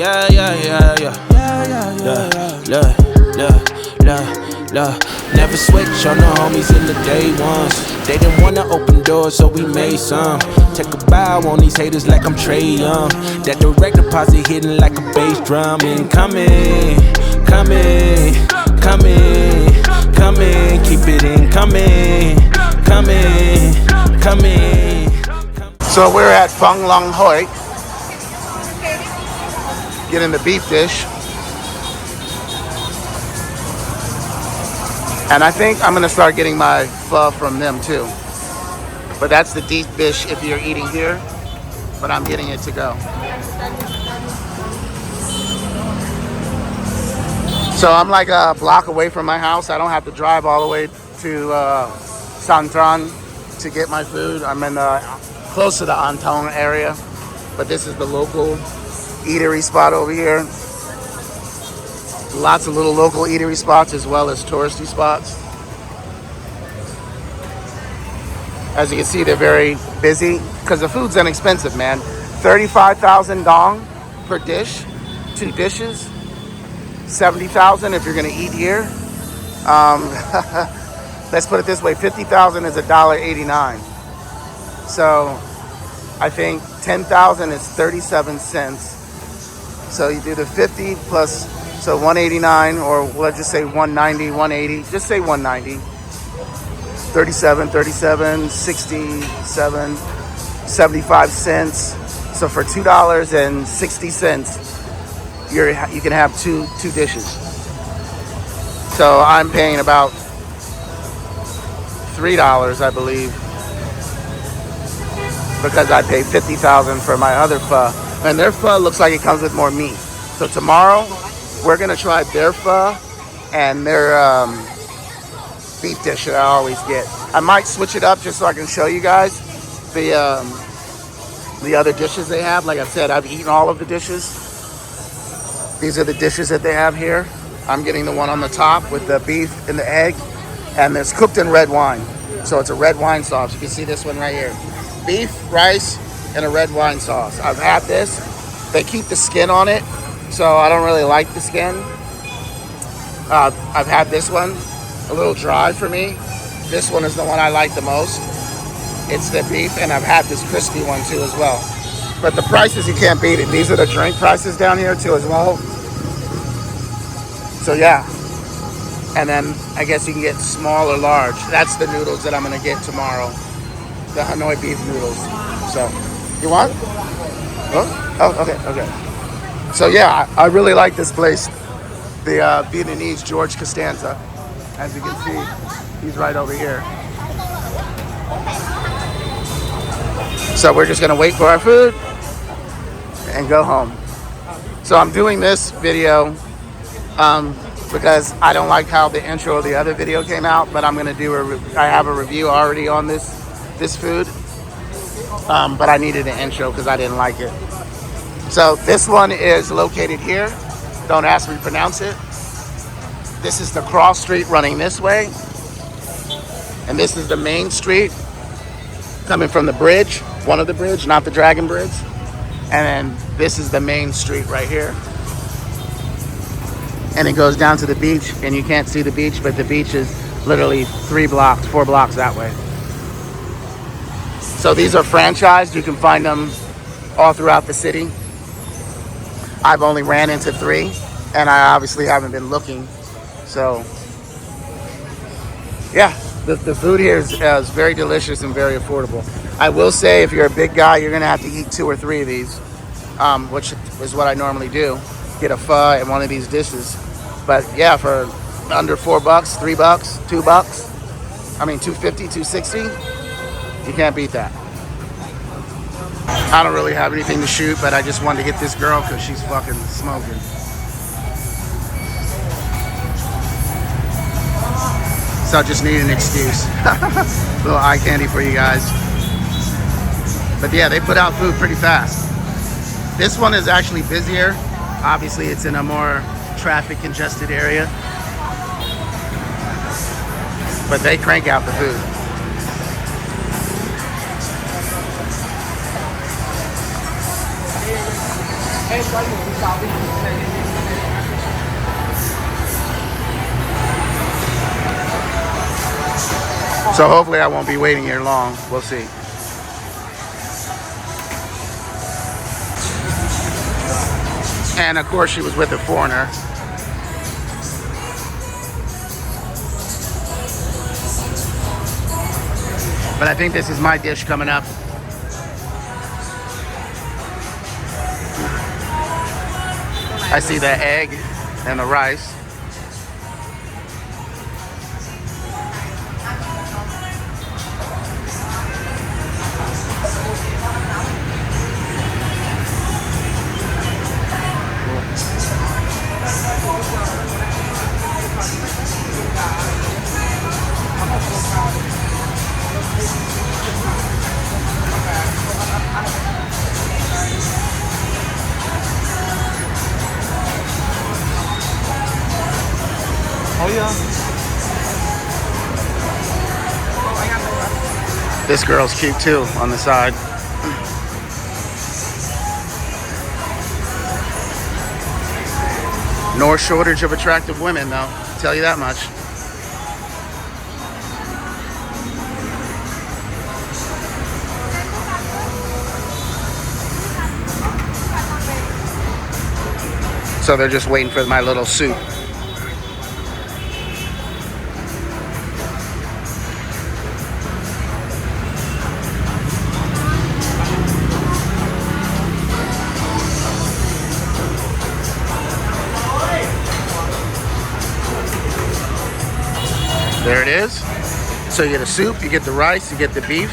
Yeah, yeah, yeah, yeah. Look. Never switch on the homies in the day ones. They didn't wanna open doors, so we made some. Take a bow on these haters like I'm Trey Young. That direct deposit hitting like a bass drum. Incoming, coming, keep it incoming, coming. So we're at Phang Long Hoi, getting the beef dish. And I think I'm gonna start getting my pho from them too. But that's the deep dish if you're eating here, but I'm getting it to go. So I'm like a block away from my house. I don't have to drive all the way to Santran to get my food. I'm in close to the Antong area, but this is the local eatery spot over here. Lots of little local eatery spots as well as touristy spots. As you can see, they're very busy because the food's inexpensive, man. 35,000 dong per dish, 2 dishes. 70,000 if you're gonna eat here. Let's put it this way, 50,000 is $1.89. So I think 10,000 is 37 cents. So you do the 50 plus, so 189, or let's just say 190, 180, just say 190. 37, 67, 75 cents. So for $2.60, you can have two dishes. So I'm paying about $3, I believe, because I paid 50,000 for my other pho, and their pho looks like it comes with more meat. So tomorrow we're gonna try their pho and their beef dish that I always get. I might switch it up just so I can show you guys the other dishes they have. Like I said, I've eaten all of the dishes. These are the dishes that they have here. I'm getting the one on the top with the beef and the egg, and it's cooked in red wine. So it's a red wine sauce. You can see this one right here. Beef, rice, and a red wine sauce. I've had this. They keep the skin on it, so I don't really like the skin. I've had this one, a little dry for me. This one is the one I like the most. It's the beef, and I've had this crispy one too as well. But the prices, you can't beat it. These are the drink prices down here too as well. So yeah. And then I guess you can get small or large. That's the noodles that I'm gonna get tomorrow. The Hanoi beef noodles. So, you want? Oh, okay. So yeah, I really like this place. The Vietnamese George Costanza. As you can see, he's right over here. So we're just gonna wait for our food and go home. So I'm doing this video because I don't like how the intro of the other video came out, but I'm gonna do I have a review already on this food, but I needed an intro because I didn't like it. So this one is located here. Don't ask me to pronounce it. This is the cross street running this way, and this is the main street coming from the bridge, one of the bridge, not the Dragon Bridge. And then this is the main street right here. And it goes down to the beach, and you can't see the beach, but the beach is literally 4 blocks that way. So these are franchised. You can find them all throughout the city. I've only ran into 3, and I obviously haven't been looking. So yeah, the food here is very delicious and very affordable. I will say, if you're a big guy, you're gonna have to eat 2 or 3 of these, which is what I normally do. Get a pho and one of these dishes. But yeah, for under $4, $3, $2, I mean $2.50, $2.60, you can't beat that. I don't really have anything to shoot, but I just wanted to get this girl because she's fucking smoking. So I just need an excuse. Little eye candy for you guys. But yeah, they put out food pretty fast. This one is actually busier. Obviously, it's in a more traffic congested area. But they crank out the food. So hopefully I won't be waiting here long. We'll see. And of course she was with a foreigner. But I think this is my dish coming up. I see the egg and the rice. Oh yeah. This girl's cute too on the side. No shortage of attractive women though, I'll tell you that much. So they're just waiting for my little soup. There it is. So you get a soup, you get the rice, you get the beef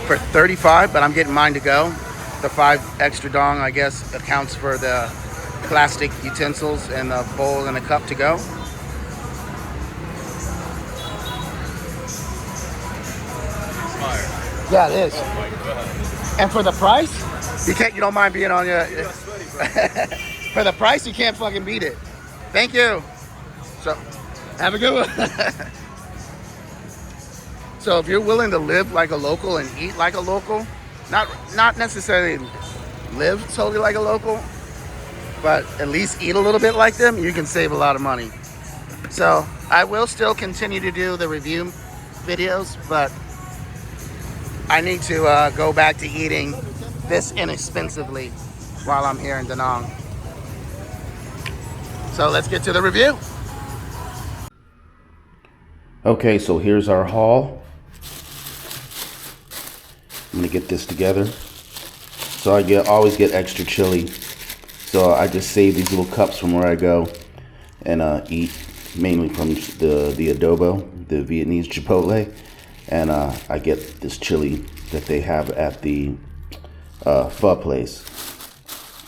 for $35, but I'm getting mine to go. The 5 extra dong, I guess, accounts for the plastic utensils and the bowl and a cup to go. Yeah, it is. And for the price, you don't mind being on your. For the price, you can't fucking beat it. Thank you. So, have a good one. So if you're willing to live like a local and eat like a local, not necessarily live totally like a local, but at least eat a little bit like them, you can save a lot of money. So I will still continue to do the review videos, but I need to go back to eating this inexpensively while I'm here in Da Nang. So let's get to the review. Okay, so here's our haul. I'm gonna get this together. So I always get extra chili. So I just save these little cups from where I go and eat mainly from the adobo, the Vietnamese chipotle. And I get this chili that they have at the pho place.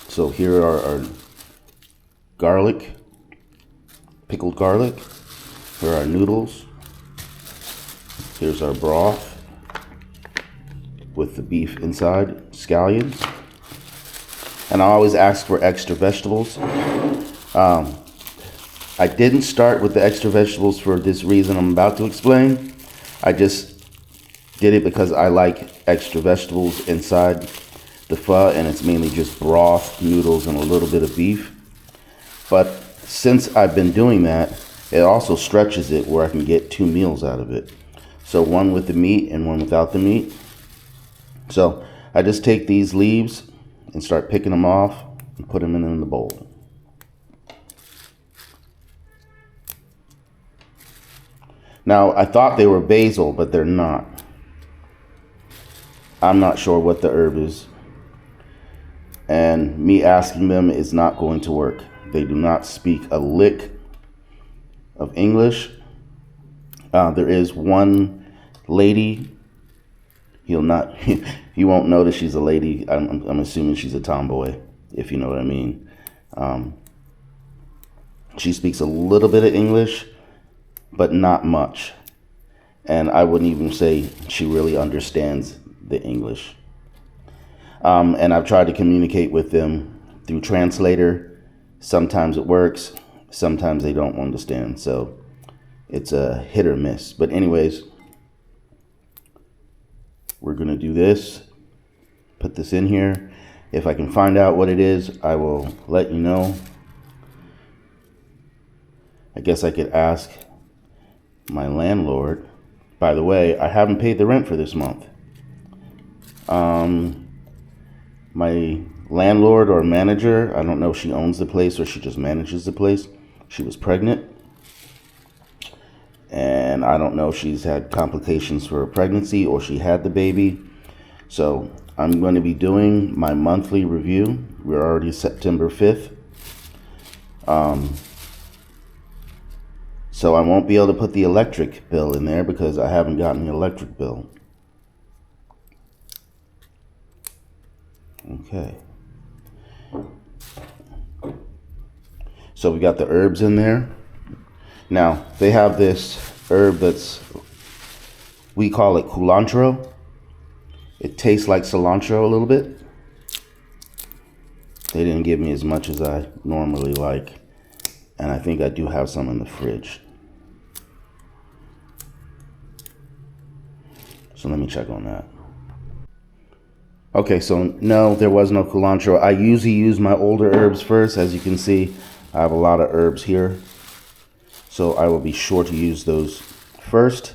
So here are our garlic, pickled garlic. Here are our noodles. Here's our broth with the beef inside, scallions. And I always ask for extra vegetables. I didn't start with the extra vegetables for this reason I'm about to explain. I just did it because I like extra vegetables inside the pho, and it's mainly just broth, noodles, and a little bit of beef. But since I've been doing that, it also stretches it where I can get 2 meals out of it. So one with the meat and one without the meat. So I just take these leaves and start picking them off and put them in the bowl. Now, I thought they were basil, but they're not. I'm not sure what the herb is. And me asking them is not going to work. They do not speak a lick of English. There is one lady. You won't notice she's a lady. I'm assuming she's a tomboy, if you know what I mean. She speaks a little bit of English, but not much. And I wouldn't even say she really understands the English. And I've tried to communicate with them through translator. Sometimes it works, sometimes they don't understand. So it's a hit or miss. But anyways, we're gonna do this, put this in here, If I can find out what it is, I will let you know. I guess I could ask my landlord. By the way, I haven't paid the rent for this month. My landlord or manager, I don't know if she owns the place or she just manages the place. She was pregnant. And I don't know if she's had complications for a pregnancy or she had the baby. So I'm going to be doing my monthly review. We're already September 5th. So I won't be able to put the electric bill in there because I haven't gotten the electric bill. Okay. So we got the herbs in there. Now, they have this herb we call it culantro. It tastes like cilantro a little bit. They didn't give me as much as I normally like. And I think I do have some in the fridge. So let me check on that. Okay, so no, there was no culantro. I usually use my older herbs first. As you can see, I have a lot of herbs here. So I will be sure to use those first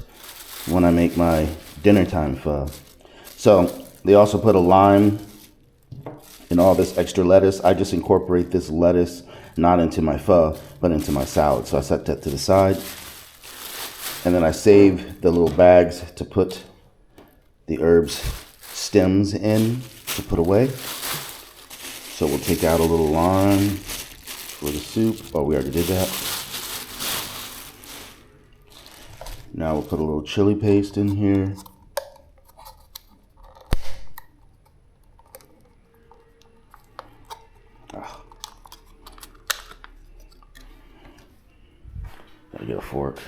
when I make my dinner time pho. So they also put a lime in all this extra lettuce. I just incorporate this lettuce not into my pho, but into my salad. So I set that to the side. And then I save the little bags to put the herbs stems in to put away. So we'll take out a little lime for the soup. Oh, we already did that. Now we'll put a little chili paste in here. Gotta get a fork.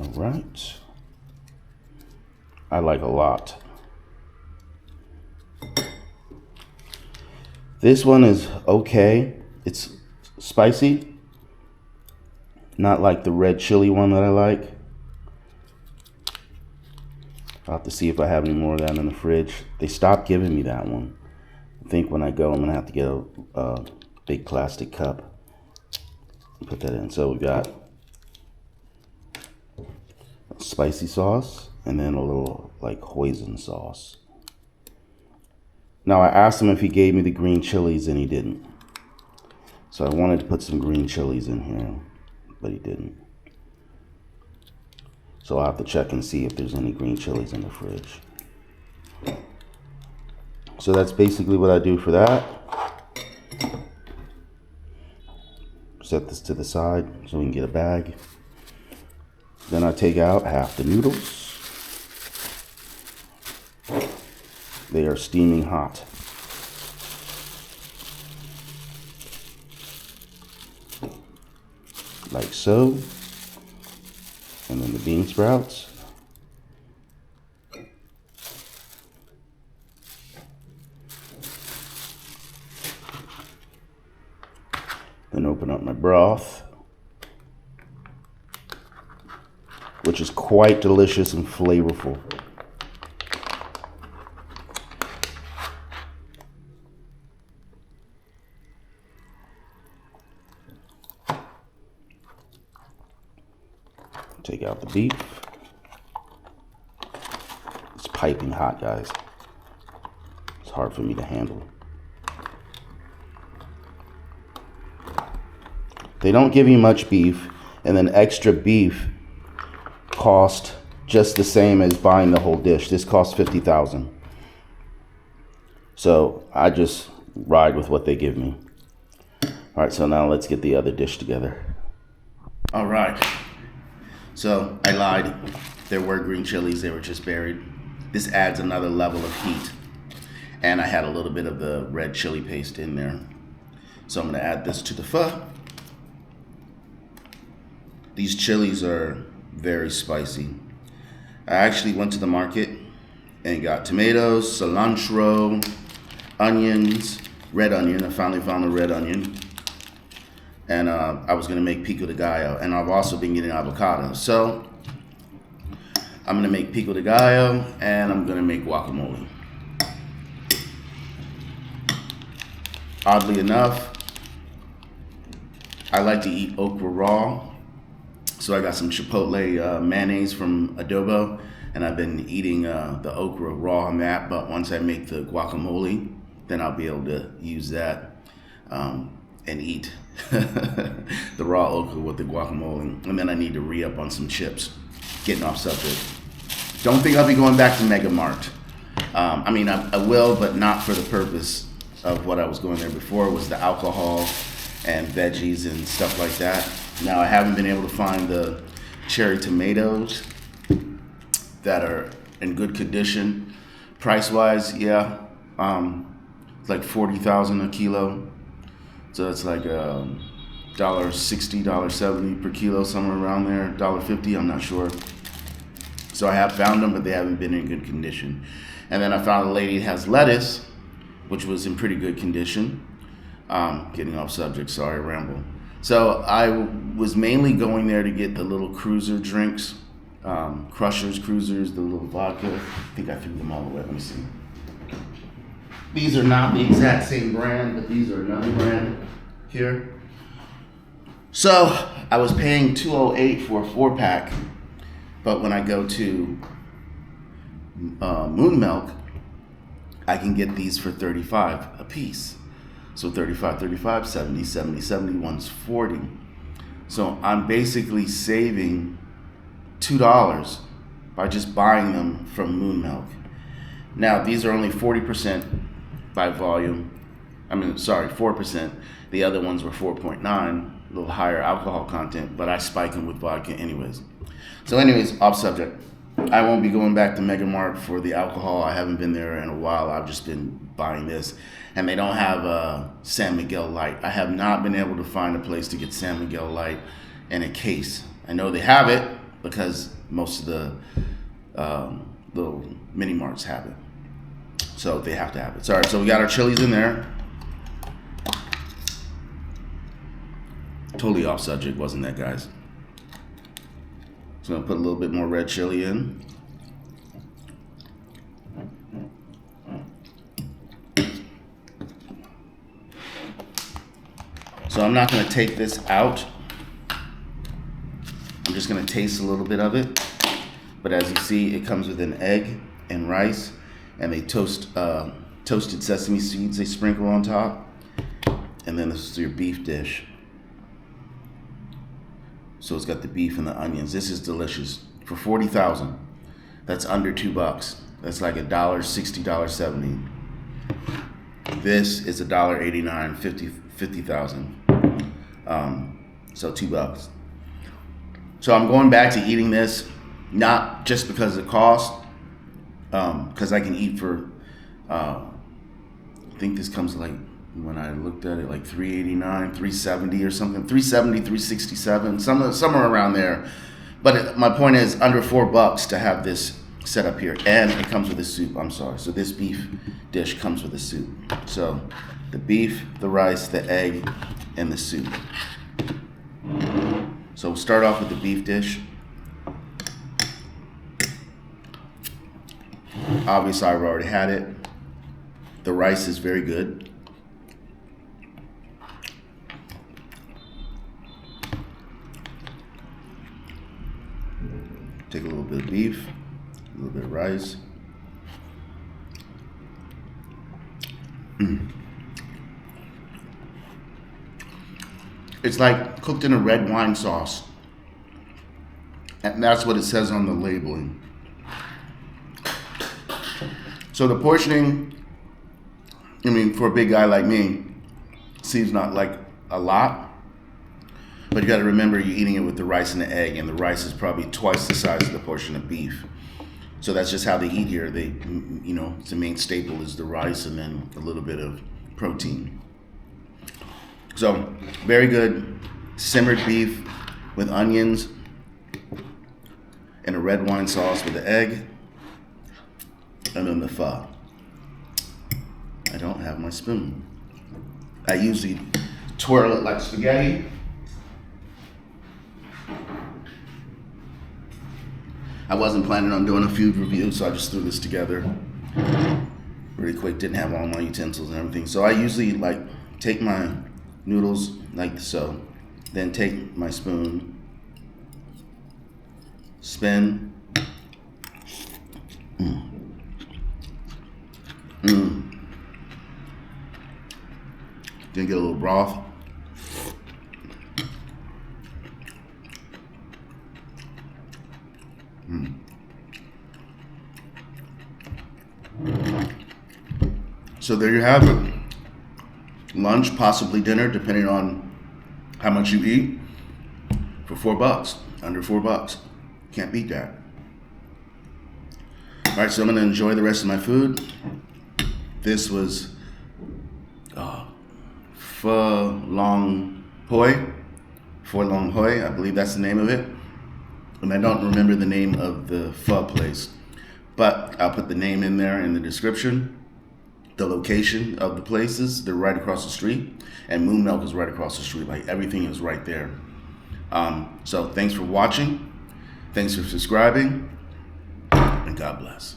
All right. I like a lot. This one is okay. It's spicy. Not like the red chili one that I like. I'll have to see if I have any more of that in the fridge. They stopped giving me that one. I think when I go, I'm gonna have to get a big plastic cup and put that in. So we got spicy sauce and then a little like hoisin sauce. Now I asked him if he gave me the green chilies and he didn't. So I wanted to put some green chilies in here, but he didn't. So I'll have to check and see if there's any green chilies in the fridge. So that's basically what I do for that. Set this to the side so we can get a bag. Then I take out half the noodles. They are steaming hot. Like so. And then the bean sprouts. Then open up my broth, which is quite delicious and flavorful. Take out the beef. It's piping hot, guys. It's hard for me to handle. They don't give you much beef, and then extra beef cost just the same as buying the whole dish. This costs $50,000. So I just ride with what they give me. All right, so now let's get the other dish together. All right. So I lied. There were green chilies. They were just buried. This adds another level of heat. And I had a little bit of the red chili paste in there. So I'm going to add this to the pho. These chilies are very spicy. I actually went to the market and got tomatoes, cilantro, onions, red onion. I finally found a red onion. and I was gonna make pico de gallo, and I've also been getting avocado. So I'm gonna make pico de gallo, and I'm gonna make guacamole. Oddly enough, I like to eat okra raw. So I got some chipotle mayonnaise from Adobo, and I've been eating the okra raw on that. But once I make the guacamole, then I'll be able to use that and eat the raw okra with the guacamole. And then I need to re-up on some chips. Getting off subject. Don't think I'll be going back to Mega Mart. I mean, I will, but not for the purpose of what I was going there before, was the alcohol and veggies and stuff like that. Now, I haven't been able to find the cherry tomatoes that are in good condition. Price-wise, yeah, it's like $40,000 a kilo. So it's like $1.60, $1.70 per kilo, somewhere around there. $1.50, I'm not sure. So I have found them, but they haven't been in good condition. And then I found a lady that has lettuce, which was in pretty good condition. Getting off subject, sorry, ramble. So I was mainly going there to get the little cruiser drinks, crushers, cruisers, the little vodka. I think I threw them all away. Let me see. These are not the exact same brand, but these are another brand here. So I was paying $2.08 for a 4-pack, but when I go to Moon Milk, I can get these for $35 a piece. So 35, 70, 70, one's 40. So I'm basically saving $2 by just buying them from Moon Milk. Now, these are only 40% by volume. 4%. The other ones were 4.9, a little higher alcohol content, but I spike them with vodka anyways. So anyways, off subject. I won't be going back to Mega Mart for the alcohol. I haven't been there in a while. I've just been buying this. And they don't have San Miguel Light. I have not been able to find a place to get San Miguel Light in a case. I know they have it because most of the little mini marts have it. So they have to have it. Sorry, so we got our chilies in there. Totally off subject, wasn't that, guys? So I'm gonna put a little bit more red chili in. So I'm not gonna take this out. I'm just gonna taste a little bit of it. But as you see, it comes with an egg and rice, and they toasted sesame seeds they sprinkle on top. And then this is your beef dish. So it's got the beef and the onions. This is delicious. For $40,000, that's under $2. That's like $1.60, $1.70. This is $1.89, 50,000. So $2. So I'm going back to eating this, not just because of the cost, because I can eat for, I think this comes like, when I looked at it, like $3.89, $3.70 or something, $3.70, $3.67, somewhere around there. But my point is, under $4 to have this set up here, and it comes with a soup. I'm sorry. So this beef dish comes with a soup. So the beef, the rice, the egg, and the soup. So we'll start off with the beef dish. Obviously, I've already had it. The rice is very good. Take a little bit of beef, a little bit of rice. It's like cooked in a red wine sauce. And that's what it says on the labeling. So the portioning, I mean, for a big guy like me, seems not like a lot. But you got to remember, you're eating it with the rice and the egg, and the rice is probably twice the size of the portion of beef. So that's just how they eat here. They, you know, the main staple is the rice and then a little bit of protein. So very good simmered beef with onions and a red wine sauce with the egg, and then the pho. I don't have my spoon. I usually twirl it like spaghetti. I wasn't planning on doing a food review, so I just threw this together really quick. Didn't have all my utensils and everything. So I usually like take my noodles like so, then take my spoon, spin, then get a little broth. So there you have it. Lunch, possibly dinner, depending on how much you eat, for $4, under $4. Can't beat that. All right, so I'm gonna enjoy the rest of my food. This was pho long hoi, I believe that's the name of it. And I don't remember the name of the pho place, but I'll put the name in there in the description. The location of the places, they're right across the street, and Moon Milk is right across the street. Like everything is right there. So thanks for watching. Thanks for subscribing, and God bless.